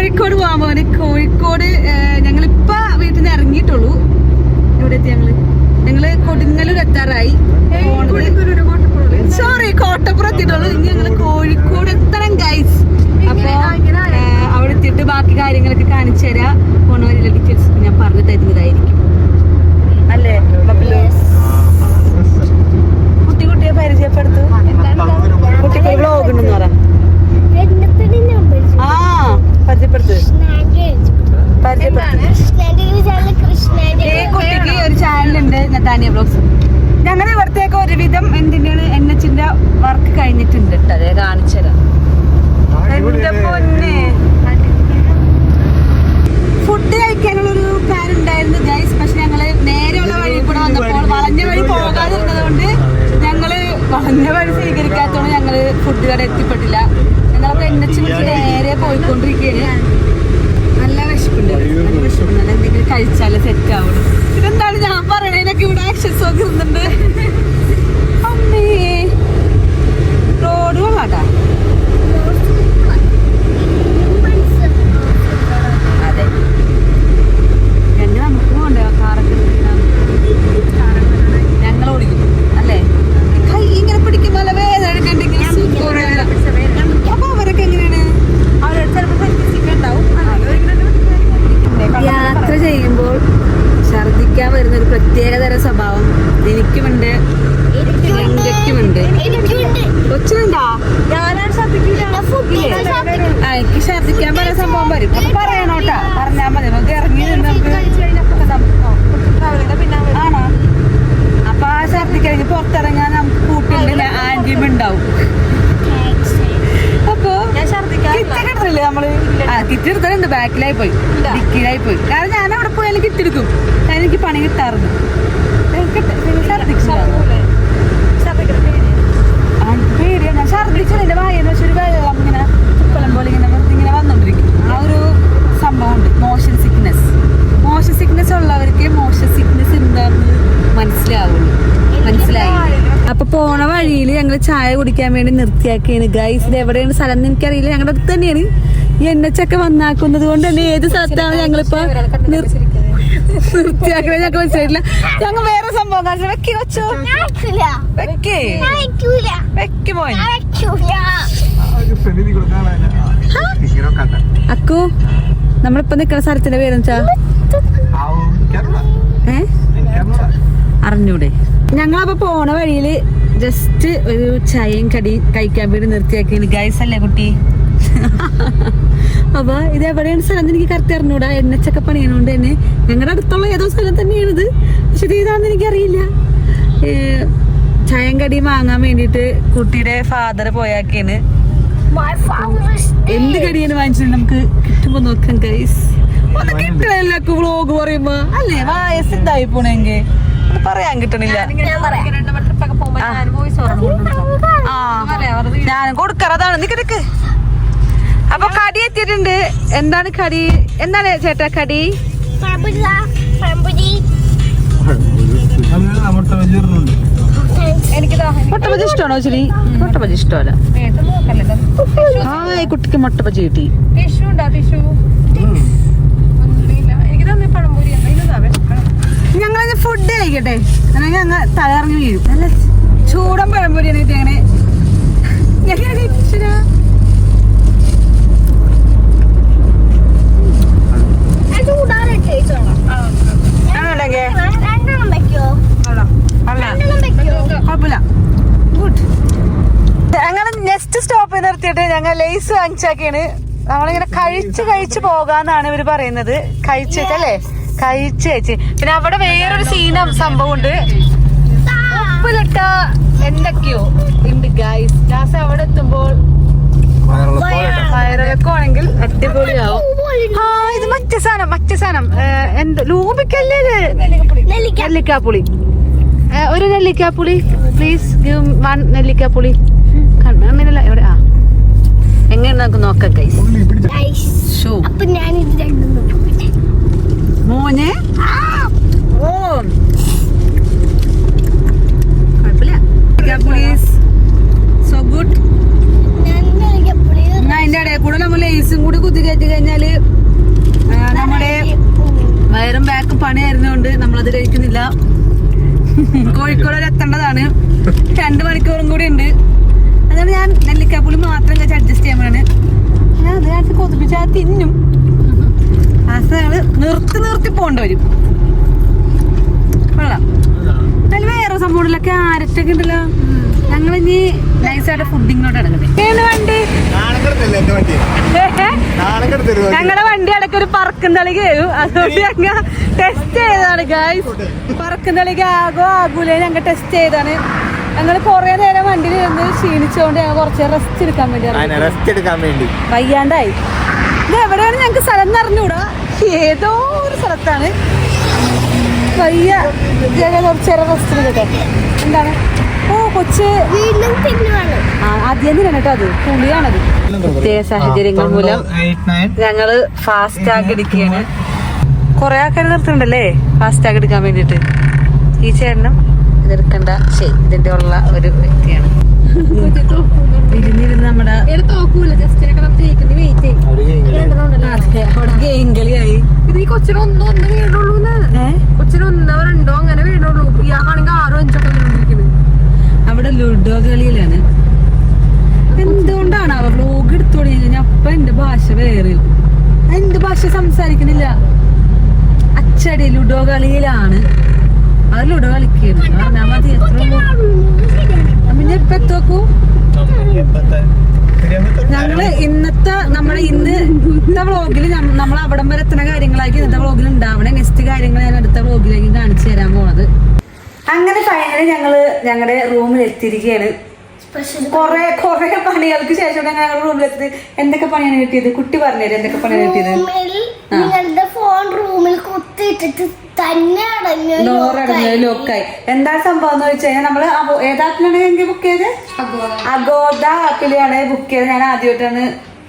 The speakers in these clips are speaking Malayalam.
കോഴിക്കോട് പോകാൻ പോലെ. കോഴിക്കോട് ഞങ്ങളിപ്പോ വീട്ടിൽ നിന്ന് ഇറങ്ങിയിട്ടുള്ളൂ. എവിടെ എത്തി? ഞങ്ങള് കൊടുങ്ങല്ലൂർ എത്താറായി. സോറി, കോട്ടപ്പുറം എത്തിയിട്ടുള്ളൂ. ഇനി ഞങ്ങള് കോഴിക്കോട് എത്തണം ഗൈസ്. അപ്പൊ അവിടെ എത്തിയിട്ട് ബാക്കി കാര്യങ്ങളൊക്കെ കാണിച്ചു തരാം. പോണ വഴിയിലെ ഡീറ്റെയിൽസ് ഞാൻ പറഞ്ഞു തരുന്നതായിരിക്കും. അല്ലേ കുട്ടിയെ പരിചയപ്പെടുത്തു. കുട്ടിക്ക് വ്ലോഗ് ഉണ്ടെന്ന് പറ. ആ പരിചയപ്പെടുത്ത്. കുട്ടിക്ക് ഒരു ചാനലുണ്ട്, നതാനിയ വ്ലോഗ്സ്. ഞങ്ങളുടെ ഇവിടത്തേക്ക് ഒരുവിധം എന്തിനാണ് NHന്റെ വർക്ക് കഴിഞ്ഞിട്ടുണ്ട് കേട്ടോ. അതെ കാണിച്ചുതരാം. എന്റെ പൊന്നെ, ഫുഡ് കഴിക്കാനുള്ളൊരു പ്ലാൻ ഉണ്ടായിരുന്നു ഗൈസ്. പക്ഷെ ഞങ്ങള് നേരെയുള്ള വഴി കൂടെ വന്നപ്പോൾ വളഞ്ഞ വഴി പോകാതിരുന്നത് കൊണ്ട് ഞങ്ങള് വളഞ്ഞ വഴി സ്വീകരിക്കാത്തതുകൊണ്ട് ഞങ്ങള് ഫുഡ് കട എത്തിപ്പെട്ടില്ല. ഞങ്ങളപ്പോ NH നേരെ പോയിക്കൊണ്ടിരിക്കുകയാണ്. നല്ല വിശപ്പുണ്ട്. നല്ല എന്തെങ്കിലും കഴിച്ചാലേ സെറ്റ് ആവുള്ളൂ. ഇതെന്താണ് ഞാൻ പറയണേനൊക്കെ ഇവിടെ ആക്ഷൻസ് ഒക്കെ ഇരുന്നുണ്ട്. അമ്മേ, റോഡ് കൊള്ളാട്ടാ. അതെ, നമുക്ക് പോകണ്ടേ കാറൊക്കെ? ഞങ്ങൾ ഓടിക്കും അല്ലേ? കൈ ഇങ്ങനെ പിടിക്കുമ്പോൾ നല്ല വേദന എടുക്കണ്ടെങ്കിൽ അപ്പൊ അവരൊക്കെ എങ്ങനെയാണ്? അവരോട് ചിലപ്പോൾ ഉണ്ടാവും. യാത്ര ചെയ്യുമ്പോൾ ഛർദിക്കാൻ വരുന്ന ഒരു പ്രത്യേകതരം സ്വഭാവം എനിക്കുമുണ്ട്, എനിക്കുമുണ്ട്. കൊച്ചിനുണ്ടോ? എനിക്ക് ഛർദിക്കാൻ പറയുന്ന സംഭവം വരും. അപ്പൊ പറയണോട്ടാ, പറഞ്ഞാൽ മതി. നമുക്ക് ഇറങ്ങി നിന്ന് ആണോ? അപ്പൊ ആ ഛർദിക്കഴിഞ്ഞ് പുറത്തിറങ്ങാൻ നമുക്ക് കൂട്ടില്ല, ആന്റിയും ഉണ്ടാവും. അപ്പൊ കിറ്റ് എടുത്തില്ലേ നമ്മള്? കിറ്റ് എടുത്തിട്ടുണ്ട്. ബാക്കിലായി പോയി, ഡിക്കിലായി പോയി. കാരണം ഞാൻ അവിടെ പോയാലും കിറ്റ് എടുക്കും. എനിക്ക് പണി കിട്ടാറുണ്ട്. പേടിയാ. ഞാൻ ഛർദിച്ചു. എന്റെ വായെന്ന് വെച്ചൊരു വെള്ളം ഇങ്ങനെ ഉപ്പളം പോലെ ഇങ്ങനെ വന്നോണ്ടിരിക്കും. ആ ഒരു സംഭവം ഉണ്ട്. മോഷൻ സിക്നെസ് ഉള്ളവർക്ക് മോഷൻ സിക്നെസ് എന്താണെന്ന് മനസ്സിലാവുള്ളൂ. മനസ്സിലായി. അപ്പൊ പോണ വഴിയിൽ ഞങ്ങൾ ചായ കുടിക്കാൻ വേണ്ടി നിർത്തിയാക്കിയാണ് ഗൈസ്. ഇത് എവിടെയാണ് സ്ഥലം എന്ന് എനിക്കറിയില്ല. ഞങ്ങളുടെ അടുത്ത് തന്നെയാണ്. ഈ NH ഒക്കെ വന്നാക്കുന്നത് കൊണ്ട് തന്നെ ഏത് സ്ഥലത്താണ് ഞങ്ങളിപ്പോ നിർത്തിയാക്കണേ ഞങ്ങൾക്ക് മനസ്സിലായിട്ടില്ല. ഞങ്ങൾ വേറെ സംഭവം കാണിച്ചു. വെക്കി വെച്ചോ, വെക്കി പോയി. അക്കു, നമ്മളിപ്പോ നിക്കുന്ന സ്ഥലത്തിന്റെ പേരെന്ന് വെച്ചാ അറിഞ്ഞൂടെ? ഞങ്ങളപ്പോ പോണ വഴിയില് ജസ്റ്റ് ഒരു ചായയും കടി കഴിക്കാൻ വേണ്ടി നിർത്തിയാക്കിയാണ് ഗൈസ്. അല്ലേ കുട്ടി? അപ്പൊ ഇത് എവിടെയാണ് സ്ഥലം എനിക്ക് കറക്റ്റ് അറിഞ്ഞൂടാ. NH ഒക്കെ പണിയണോണ്ട് തന്നെ ഞങ്ങളുടെ അടുത്തുള്ള ഏതോ സ്ഥലം തന്നെയാണിത്. പക്ഷെ ഇത് ഇതാണെന്ന് എനിക്കറിയില്ല. ചായയും കടിയും വാങ്ങാൻ വേണ്ടിട്ട് കുട്ടിയുടെ ഫാദർ പോയാക്കിയാണ്. എന്ത് കടിയാണ് വാങ്ങിച്ചത് നമുക്ക് കിട്ടുമ്പോ നോക്കാം ഗൈസ്. ഒന്ന് കിട്ടണല്ലോ വ്ലോഗ് പറയുമ്പോ അല്ലേ? വയസ്സുണ്ടായി പോണെങ്കി പറയാൻ കിട്ടണില്ല. ഞാൻ കൊടുക്കറതാണ്. നിക്ക്. അപ്പൊ കടി എത്തിയിട്ടുണ്ട്. എന്താണ് കടി? എന്താണ് ചേട്ടാ കടി? മുട്ട ബജി ഇഷ്ടമാണോ? ശരി, മുട്ട ബജി ഇഷ്ടമല്ല. ഹായ്, കുട്ടിക്ക് മുട്ട ബജി കിട്ടി. ഞങ്ങൾ ഫുഡ് കഴിക്കട്ടെ, അല്ലെങ്കിൽ അങ്ങ് തലയിറങ്ങി വീഴും. നല്ല ചൂടൻ പഴംപൊരിയാണ് കിട്ടി. അങ്ങനെ ഞങ്ങൾ നെക്സ്റ്റ് സ്റ്റോപ്പിൽ നിർത്തിയിട്ട് ഞങ്ങൾ ലേസ് വാങ്ങിച്ചാക്കിയാണ്. നമ്മളിങ്ങനെ കഴിച്ച് പോകാന്നാണ് ഇവര് പറയുന്നത്. കഴിച്ചല്ലേ? കഴിച്ച് പിന്നെ അവിടെ വേറൊരു സംഭവം ഉണ്ട്. ഉപ്പിലിട്ട എന്തൊക്കെയോ ഉണ്ട് ഗൈസ്. ലാസ്റ്റ് അവിടെ എത്തുമ്പോൾ വയറിളക്കം ആണെങ്കിൽ അടിപൊളിയാവും. ആ, ഇത് മറ്റേ സാധനം എന്ത് ലൂബിക്കല്ലേ? നെല്ലിക്കാപ്പുളി. ഒരു നെല്ലിക്കാപ്പുളി പ്ലീസ്. ഗിവ് 1 നെല്ലിക്കാപ്പുളി. കണ്ണില്ല എവിടെ? ആ, എങ്ങനെ നമുക്ക് നോക്കാം ഗൈസ്. മോനെ സോ ഗുഡ്. അതിന്റെ ഇടയിൽ കൂടെ നമ്മൾ റൈസും കൂടി കുത്തി കയറ്റി കഴിഞ്ഞാല് നമ്മുടെ വയറും ബാക്കും പണിയായിരുന്നോണ്ട് നമ്മളത് കഴിക്കുന്നില്ല. കോഴിക്കോട് വരെ എത്തേണ്ടതാണ്, 2 മണിക്കൂറും കൂടി ഉണ്ട്. അതുകൊണ്ട് ഞാൻ നെല്ലിക്കാപ്പുളി മാത്രം കഴിച്ച് അഡ്ജസ്റ്റ് ചെയ്യാൻ വേണ്ടി ഞാൻ അത് കാണിച്ച് കൊതിപ്പിച്ചാൽ തിന്നും. ഞങ്ങള് നിർത്തി പോകേണ്ടി വരും. കൊള്ളാം. അതിൽ വേറെ സംഭവങ്ങളിലെ ക്യാരറ്റൊക്കെ ഉണ്ടല്ലോ. ഞങ്ങളിനി നൈസായിട്ട് ഫുഡിങ്ങിലോട്ട് ഇടങ്ങട്ടെ. വണ്ടി ഞങ്ങളുടെ വണ്ടി ഇടയ്ക്ക് ഒരു പറക്കുന്നളി കയറും, അതുകൊണ്ട് ഞങ്ങൾ ടെസ്റ്റ് ചെയ്തതാണ് ഗായ്സ്. പറക്കുന്നളിക്ക് ആകൂലേ ഞങ്ങൾ ടെസ്റ്റ് ചെയ്താണ്. ഞങ്ങൾ കുറെ നേരം വണ്ടിയിൽ ഇരുന്ന് ക്ഷീണിച്ചുകൊണ്ട് ഞങ്ങൾ കുറച്ച് റെസ്റ്റ് എടുക്കാൻ വേണ്ടി വയ്യാണ്ടായി. ഇത് എവിടെയാണ് ഞങ്ങൾക്ക് സ്ഥലം നിറഞ്ഞൂടാ, ഏതോ ഒരു സ്ഥലത്താണ്. വയ്യ, ഞങ്ങൾ കുറച്ചേരം റെസ്റ്റ് എടുക്കട്ടെ. എന്താണ് കൊച്ച് ആദ്യം തന്നെ കേട്ടോ, അത് പുളിയാണത്. പ്രത്യേക സാഹചര്യങ്ങൾ മൂലം ഞങ്ങള് ഫാസ്റ്റാഗ് എടുക്കുകയാണ്. കൊറേ ആൾക്കാർ നിർത്തുന്നുണ്ടല്ലേ ഫാസ്റ്റാഗ് എടുക്കാൻ വേണ്ടിട്ട്. ഈ ചേട്ടനും ഇതെടുക്കണ്ട, ശരി ഇതിന്റെ ഉള്ള ഒരു വ്യക്തിയാണ്. ഇരുന്നിരുന്ന് നമ്മുടെ ഗെയിംകളിയായി. ഇത് ഈ കൊച്ചിനൊന്നോ വീടുള്ളൂ, കൊച്ചിനൊന്നോ 2 അങ്ങനെ വീടുള്ളൂ. ഇയാളാണെങ്കിൽ 6 5 ഒക്കെ വീടുണ്ടിരിക്കുന്നത്. അവിടെ ലുഡോ കളിയിലാണ്. എന്തുകൊണ്ടാണ് അവർ വ്ലോഗ് എടുത്തു തുടങ്ങി കഴിഞ്ഞാൽ അപ്പൊ എന്റെ ഭാഷ വേറെ, എന്റെ ഭാഷ സംസാരിക്കുന്നില്ല. അച്ചടി ലുഡോ കളിയിലാണ്, അത് ലുഡോ കളിക്കുകയാണ്. പറഞ്ഞാൽ മതി. പിന്നെ ഇപ്പൊ എത്തോക്കൂ ഞങ്ങള് ഇന്നത്തെ വ്ളോഗില് നമ്മൾ അവിടം വരെ എത്തുന്ന കാര്യങ്ങളാക്കി ഇന്നത്തെ വ്ളോഗിൽ ഉണ്ടാവണേ. നെക്സ്റ്റ് കാര്യങ്ങൾ ഞാൻ അടുത്ത വ്ളോഗിലേക്ക് കാണിച്ചു തരാൻ പോണത്. അങ്ങനെ ഫൈനലി ഞങ്ങളുടെ റൂമിൽ എത്തിയിരിക്കുകയാണ്. കൊറേ പണികൾക്ക് ശേഷം ഞങ്ങളുടെ റൂമിലെത്തി. എന്തൊക്കെ പണിയാണ് കിട്ടിയത്? കുട്ടി പറഞ്ഞുതരും എന്തൊക്കെ പണിയാണ് കിട്ടിയത്. നിങ്ങളുടെ ഫോൺ റൂമിൽ കുത്തിയിട്ടിട്ട് തന്നെ ലോക്കായി. എന്താ സംഭവം എന്ന് വെച്ച് കഴിഞ്ഞാൽ നമ്മള് ഏതാപ്പിലാണ് ബുക്ക് ചെയ്ത്? അഗോദ ആപ്പിലാണ് ബുക്ക് ചെയ്ത്. ഞാൻ ആദ്യമായിട്ടാണ്,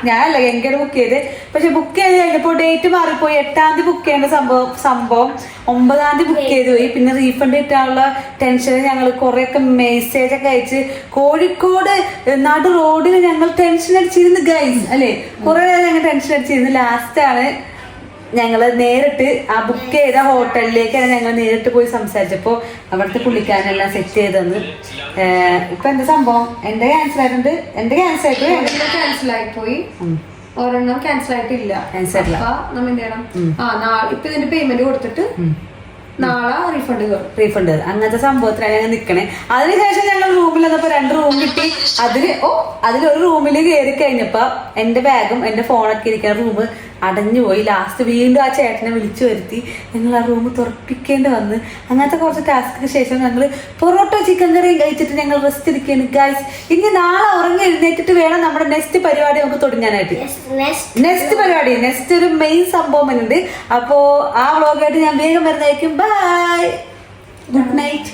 ഞാനല്ല എങ്കേട് ബുക്ക് ചെയ്ത്. പക്ഷെ ബുക്ക് ചെയ്ത് കഴിഞ്ഞപ്പോൾ ഡേറ്റ് മാറിപ്പോയി. 8-ാം തീയതി ബുക്ക് ചെയ്യേണ്ട സംഭവം 9-ാം തീയതി ബുക്ക് ചെയ്ത് പോയി. പിന്നെ റീഫണ്ട് കിട്ടാനുള്ള ടെൻഷനിൽ ഞങ്ങൾ കുറെയൊക്കെ മെസ്സേജൊക്കെ അയച്ച് കോഴിക്കോട് നടു റോഡിൽ ഞങ്ങൾ ടെൻഷൻ അടിച്ചിരുന്നു ഗൈസ്, അല്ലേ? കുറെ ഞങ്ങൾ ടെൻഷൻ അടിച്ചിരുന്നു. ലാസ്റ്റാണ് ഞങ്ങൾ നേരിട്ട് ആ ബുക്ക് ചെയ്ത ഹോട്ടലിലേക്കാണ് ഞങ്ങൾ നേരിട്ട് പോയി സംസാരിച്ചപ്പോൾ അവിടുത്തെ പുള്ളിക്കാരനെല്ലാം സെറ്റ് ചെയ്തെന്ന്. ഇപ്പൊ എന്താ സംഭവം? എന്റെ ക്യാൻസൽ ആയിട്ടുണ്ട്. എന്റെ ക്യാൻസൽ ആയിപ്പോയി. ഒരെണ്ണം ക്യാൻസൽ ആയിട്ടില്ല. നമ്മ എന്ത് ചെയ്യണം? ഇപ്പൊ ഇതിന്റെ പേയ്മെന്റ് കൊടുത്തിട്ട് നാളെ റീഫണ്ട് അങ്ങനത്തെ സംഭവത്തിലാണ് ഞങ്ങൾ നിക്കണേ. അതിനുശേഷം ഞങ്ങൾ റൂമിൽ വന്നപ്പോ 2 റൂം കിട്ടി. അതിലൊരു റൂമിൽ കയറി കഴിഞ്ഞപ്പോ എന്റെ ബാഗും എന്റെ ഫോണൊക്കെ ഇരിക്കുന്ന റൂം അടഞ്ഞുപോയി. ലാസ്റ്റ് വീണ്ടും ആ ചേട്ടനെ വിളിച്ചു വരുത്തി ഞങ്ങൾ ആ റൂം തുറപ്പിക്കേണ്ടി വന്ന്. അങ്ങനത്തെ കുറച്ച് ടാസ്കിന് ശേഷം ഞങ്ങൾ പൊറോട്ട ചിക്കൻ കറിയും കഴിച്ചിട്ട് ഞങ്ങൾ റെസ്റ്റ് എടുക്കുകയാണ് ഗൈസ്. ഇനി നാളെ ഉറങ്ങി എഴുന്നേറ്റിട്ട് വേണം നമ്മുടെ നെക്സ്റ്റ് പരിപാടി നമുക്ക് തുടങ്ങാനായിട്ട്. നെക്സ്റ്റ് ഒരു മെയിൻ സംഭവം ഉണ്ട്. അപ്പോ ആ വ്ളോഗായിട്ട് ഞാൻ വേഗം വരുന്നതായിരിക്കും. Bye, good night.